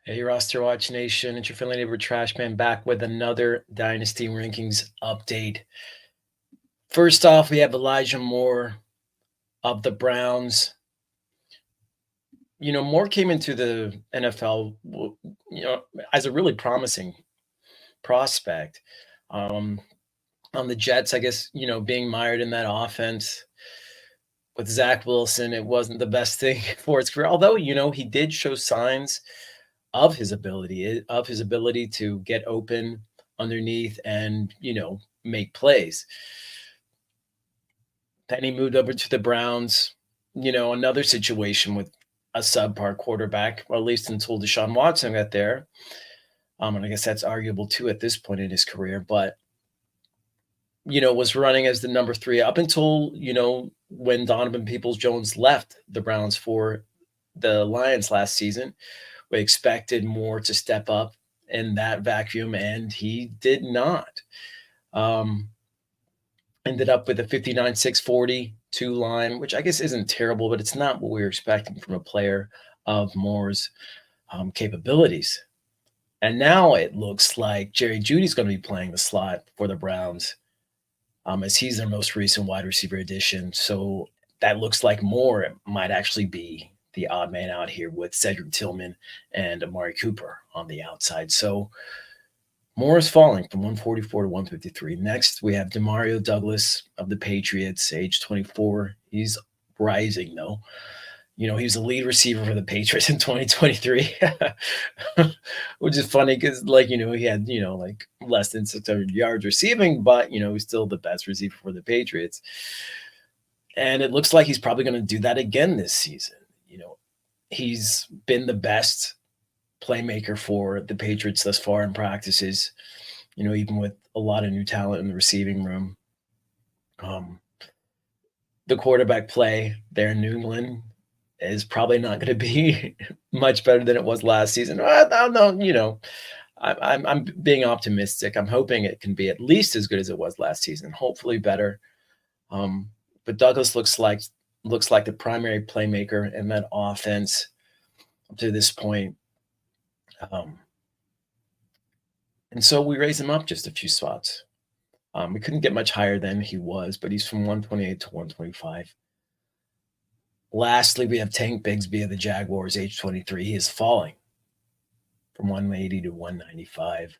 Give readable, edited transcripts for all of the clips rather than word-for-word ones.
Hey, RosterWatch Nation, it's your friendly neighbor Trashman back with another Dynasty Rankings update. First off, we have Elijah Moore of the Browns. Moore came into the NFL, as a really promising prospect. Um, on the Jets, I guess, being mired in that offense with Zach Wilson, it wasn't the best thing for his career. Although, he did show signs of his ability to get open underneath and make plays. Then he moved over to the Browns. Another situation with a subpar quarterback, or at least until Deshaun Watson got there. And I guess that's arguable too at this point in his career. But was running as the number three up until when Donovan Peoples-Jones left the Browns for the Lions last season. We expected Moore to step up in that vacuum, and he did not. Ended up with a 59.640 line, which I guess isn't terrible, but it's not what we were expecting from a player of Moore's capabilities. And now it looks like Jerry Jeudy's going to be playing the slot for the Browns, as he's their most recent wide receiver addition. So that looks like Moore might actually be the odd man out here with Cedric Tillman and Amari Cooper on the outside. So Moore is falling from 144 to 153. Next, we have Demario Douglas of the Patriots, age 24. He's rising, though. He was the lead receiver for the Patriots in 2023, which is funny because, he had, less than 600 yards receiving, but, he's still the best receiver for the Patriots. And it looks like he's probably going to do that again this season. He's been the best playmaker for the Patriots thus far in practices, even with a lot of new talent in the receiving room. The quarterback play there in New England is probably not going to be much better than it was last season. I don't know, I'm being optimistic. I'm hoping it can be at least as good as it was last season, hopefully better. But Douglas looks like the primary playmaker in that offense up to this point. And so we raised him up just a few spots. We couldn't get much higher than he was, but he's from 128 to 125. Lastly, we have Tank Bigsby of the Jaguars, age 23. He is falling from 180 to 195.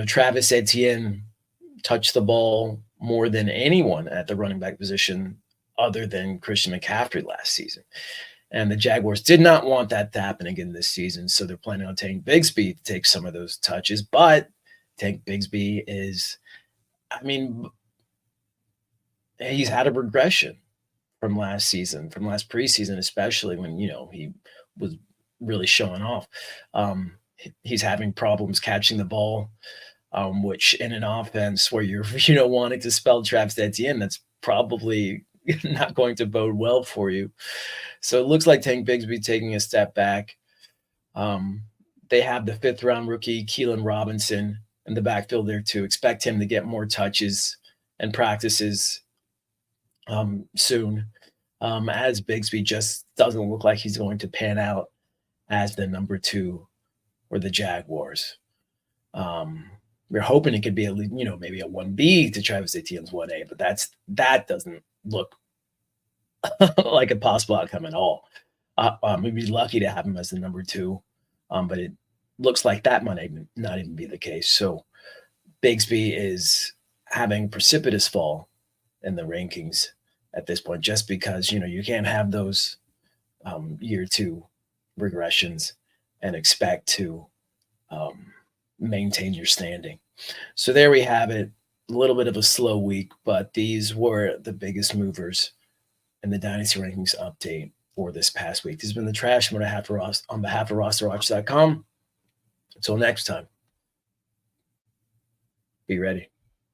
Travis Etienne touched the ball more than anyone at the running back position other than Christian McCaffrey last season. And the Jaguars did not want that to happen again this season, so they're planning on Tank Bigsby to take some of those touches. But Tank Bigsby he's had a regression from last season, from last preseason, especially when, he was really showing off. He's having problems catching the ball, which in an offense where you're, wanting to spell Travis Etienne, that's probably not going to bode well for you. So it looks like Tank Bigsby taking a step back. They have the 5th round rookie, Keelan Robinson, in the backfield there too. Expect him to get more touches and practices soon, as Bigsby just doesn't look like he's going to pan out as the number 2 for the Jaguars. We're hoping it could be maybe a 1B to Travis Etienne's 1A, but that doesn't look like a possible outcome at all. We'd be lucky to have him as the number 2, but it looks like that might not even be the case. So Bigsby is having precipitous fall in the rankings at this point, just because you can't have those year 2 regressions and expect to maintain your standing. So there we have it. A little bit of a slow week, but these were the biggest movers in the Dynasty Rankings update for this past week. This has been the Trashman on behalf of RosterWatch.com. Until next time, be ready.